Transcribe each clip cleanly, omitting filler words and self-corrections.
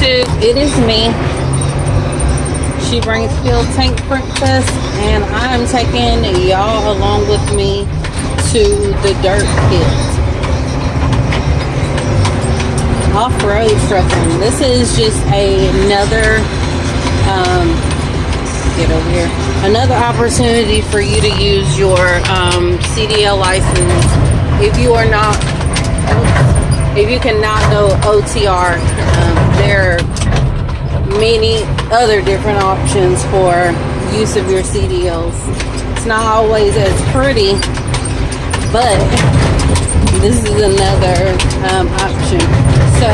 YouTube, it is me. She brings Fuel Tank Princess, and I'm taking y'all along with me to the dirt pit. Off-road trucking. This is just another get over here. Another opportunity for you to use your CDL license if you are not. If you cannot go OTR, there are many other different options for use of your CDLs. It's not always as pretty, but this is another option. So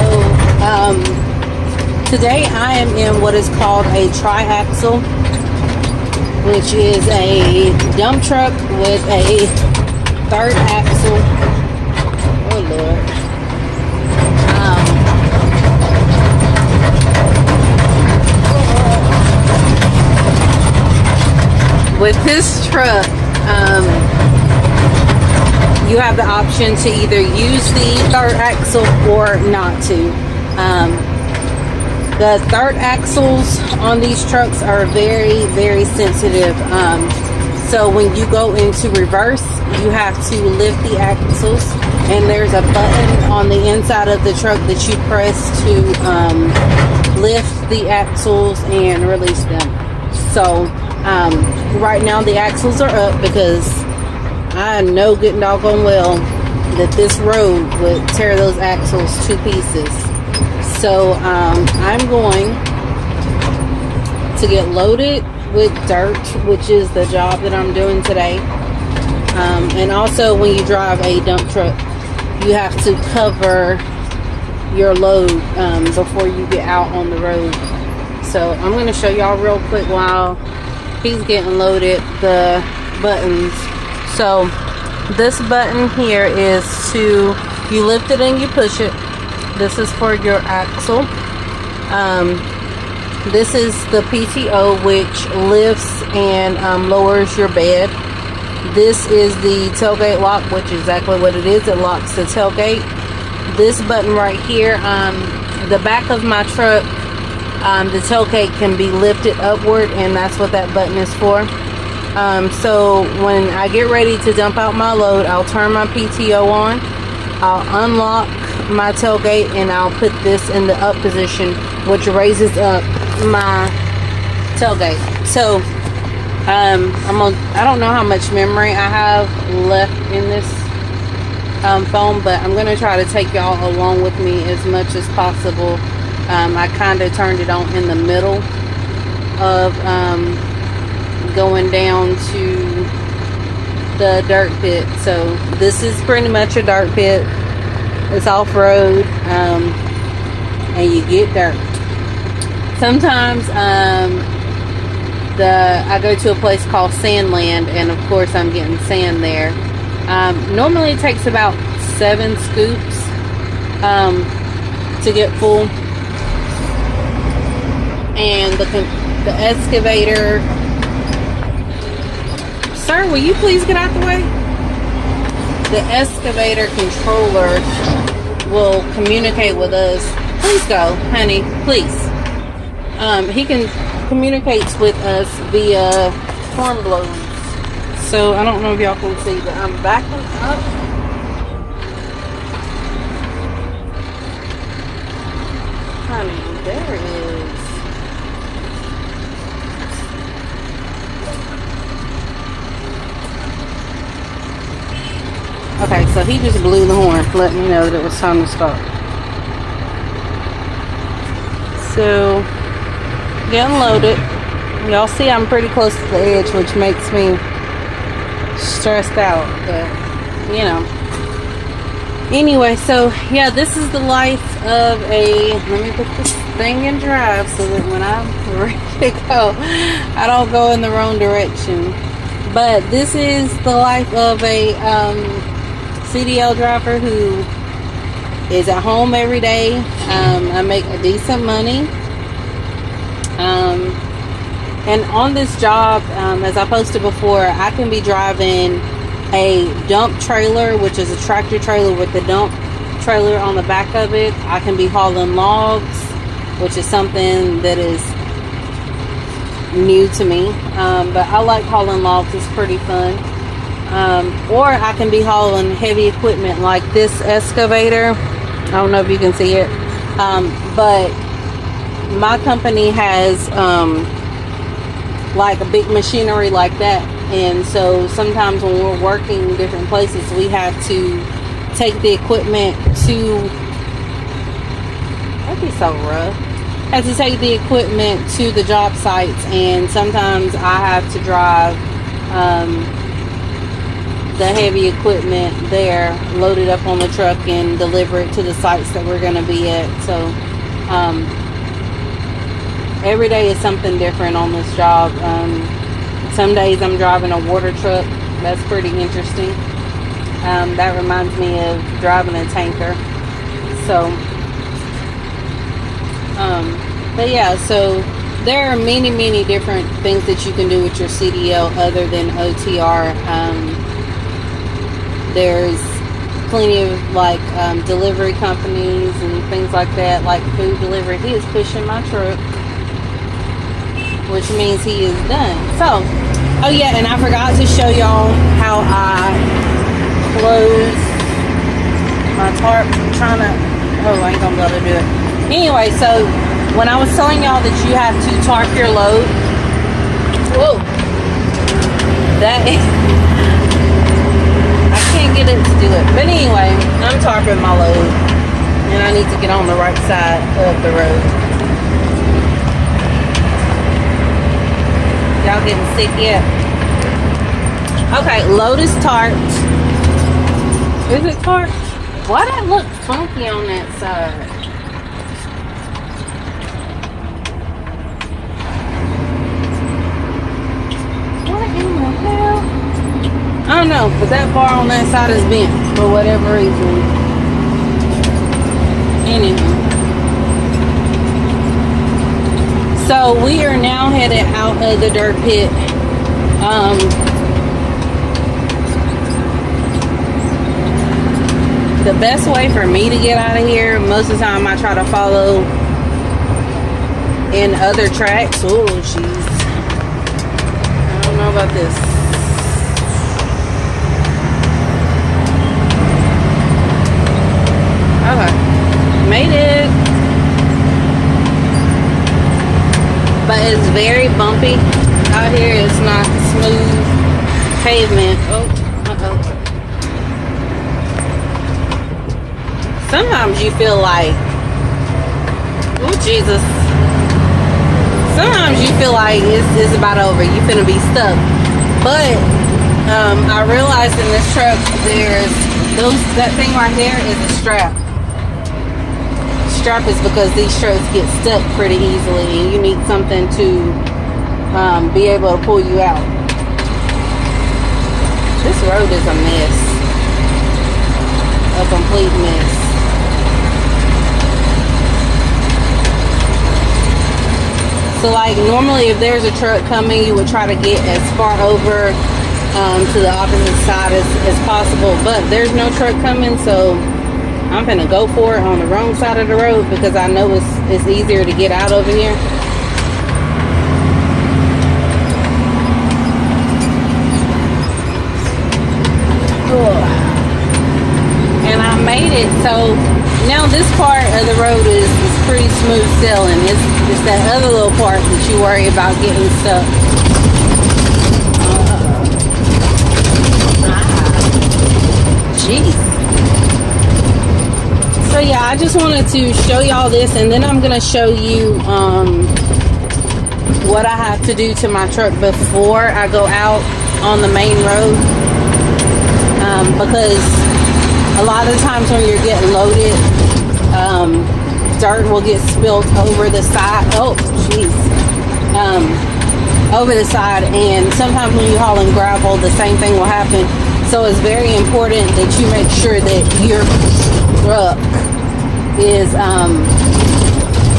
today I am in what is called a triaxle, which is a dump truck with a third axle. Oh Lord. With this truck, you have the option to either use the third axle or not to. The third axles on these trucks are very, very sensitive. So when you go into reverse, you have to lift the axles, and there's a button on the inside of the truck that you press to lift the axles and release them. So right now the axles are up because I know good and doggone well that this road would tear those axles to pieces. So I'm going to get loaded with dirt, which is the job that I'm doing today. And also when you drive a dump truck, you have to cover your load before you get out on the road. So I'm going to show y'all real quick while he's getting loaded the buttons. So this button here is to, you lift it and you push it. This is for your axle. This is the PTO, which lifts and lowers your bed. This is the tailgate lock, which is exactly what it is. It locks the tailgate. This button right here, the back of my truck, the tailgate can be lifted upward, and that's what that button is for. So when I get ready to dump out my load, I'll turn my PTO on, I'll unlock my tailgate, and I'll put this in the up position, which raises up my tailgate. So I don't know how much memory I have left in this phone, but I'm gonna try to take y'all along with me as much as possible. I kind of turned it on in the middle of going down to the dirt pit. So this is pretty much a dirt pit. It's off-road, and you get dirt. Sometimes I go to a place called Sandland, and of course I'm getting sand there. Normally it takes about 7 scoops to get full. And the excavator, sir, will you please get out the way? The excavator controller will communicate with us. Please go, honey, please. He can communicates with us via horn blows. So I don't know if y'all can see, but I'm backing up. Honey, there it is. Okay, so he just blew the horn, letting me know that it was time to stop. So, getting loaded. Y'all see I'm pretty close to the edge, which makes me stressed out, but, you know. Anyway, so, yeah, this is the life of a, let me put this thing in drive so that when I'm ready to go, I don't go in the wrong direction. But this is the life of a CDL driver who is at home every day. I make a decent money. And on this job, as I posted before, I can be driving a dump trailer, which is a tractor trailer with the dump trailer on the back of it. I can be hauling logs. which is something that is new to me. But I like hauling logs. It's pretty fun. Or I can be hauling heavy equipment like this excavator. I don't know if you can see it. But my company has like a big machinery like that. And so sometimes when we're working different places, we have to take the equipment to, that'd be so rough. Have to take the equipment to the job sites, and sometimes I have to drive the heavy equipment there, load it up on the truck and deliver it to the sites that we're going to be at. So every day is something different on this job. Some days I'm driving a water truck. That's pretty interesting. That reminds me of driving a tanker. So but yeah, so there are many different things that you can do with your CDL other than OTR. There's plenty of like delivery companies and things like that, like food delivery. He is pushing my truck, which means he is done. So, oh yeah, and I forgot to show y'all how I close my tarp. I'm trying to, oh, I ain't gonna be able to do it. Anyway, so when I was telling y'all that you have to tarp your load, whoa, that is, I can't get it to do it. But anyway, I'm tarping my load, and I need to get on the right side of the road. Y'all getting sick yet? Okay, load is tarped. Is it tarped? Why that look funky on that side? What in the hell? I don't know, but that bar on that side is bent for whatever reason. Anyway. So we are now headed out of the dirt pit. The best way for me to get out of here, most of the time I try to follow in other tracks. Oh, jeez. I don't know about this. Okay. Made it. But it's very bumpy out here. It's not smooth pavement. Oh, uh-oh. Sometimes you feel like, oh Jesus. Sometimes you feel like it's about over. You finna be stuck. But I realized in this truck there's that thing right there is a strap. Strap is because these trucks get stuck pretty easily, and you need something to be able to pull you out. This road is a mess. A complete mess. So like normally if there's a truck coming, you would try to get as far over to the opposite side as possible, but there's no truck coming, so I'm gonna go for it on the wrong side of the road because I know it's easier to get out over here. And I made it. So now this part of the road is pretty smooth sailing. It's that other little part that you worry about getting stuck. Jeez. So yeah, I just wanted to show y'all this, and then I'm gonna show you what I have to do to my truck before I go out on the main road, because a lot of times when you're getting loaded, dirt will get spilled over the side. Oh jeez. Over the side, and sometimes when you haul in gravel, the same thing will happen. So it's very important that you make sure that your truck is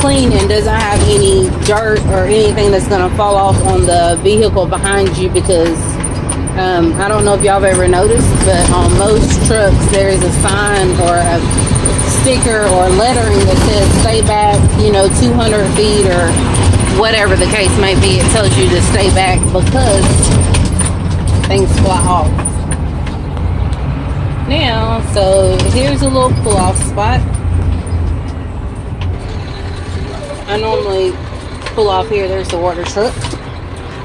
clean and doesn't have any dirt or anything that's going to fall off on the vehicle behind you, because I don't know if y'all have ever noticed, but on most trucks there is a sign or a sticker or lettering that says stay back, 200 feet or whatever the case may be. It tells you to stay back because things fly off. Now, so here's a little pull-off spot. I normally pull off here. There's the water truck.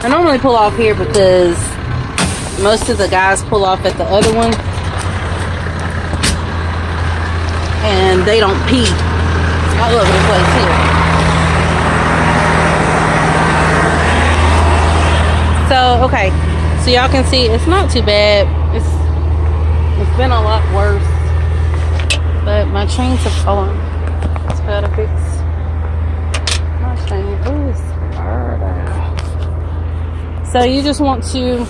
I normally pull off here because most of the guys pull off at the other one and they don't pee all over the place here. So, okay, so y'all can see it's not too bad. It's been a lot worse, but my chains have fallen. It's gotta fix my chain. Ooh, it's hard. So you just want to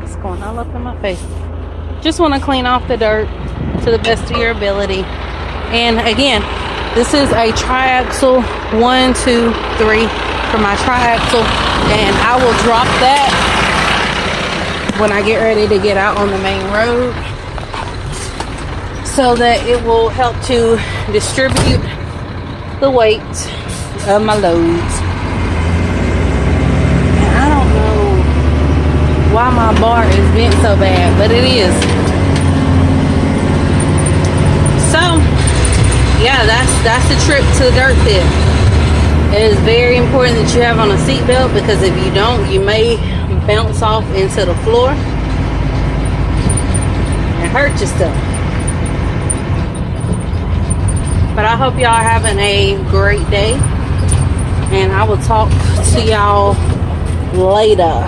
it's going all up in my face. Just want to clean off the dirt to the best of your ability. And again, this is a triaxle 1, 2, 3 for my triaxle, and I will drop that when I get ready to get out on the main road so that it will help to distribute the weight of my loads. And I don't know why my bar is bent so bad, but it is. So yeah, that's the trip to the dirt pit. It is very important that you have on a seatbelt, because if you don't, you may bounce off into the floor and hurt yourself. But I hope y'all are having a great day, and I will talk to y'all later.